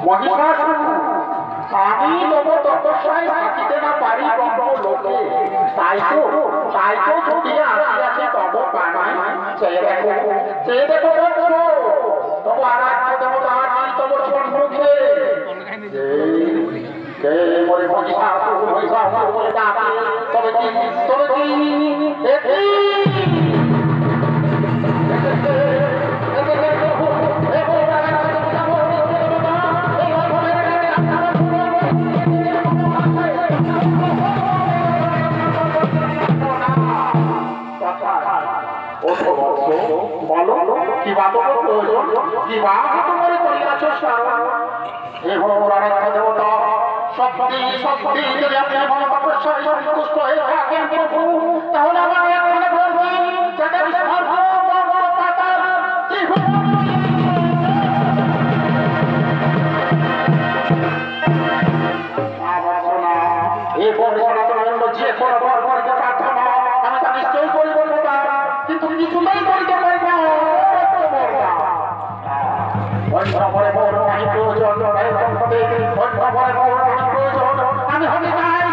মহিষাসুর আমি তব তপস্যায় থাকিতে না পারি ব্রহ্ম লোকে তাই তো ছুটিয়া আসিয়াছে তব প্রাণায় চেয়ে দেখো বৎস তব আরাধ্য দেবতা আছি তব সম্মুখে কে বলে মহিষাসুর বলে ডাকে তবে কি বলো কি বা তোমার প্রয়োজন কি বা তোমার করিয়াছ হে ভগবানের দেবতা শক্তি যদি আপনি আমার তপস্যায় সন্তুষ্ট হয়ে থাকেন প্রভু তাহলে আমার এখানে বলবেন যাদের পাতার এই বর্ণনা যে বর্বরকে প্রার্থনা আমি তা নিশ্চয়ই করিব কিন্তু কিছুতেই করিতে পারব আমি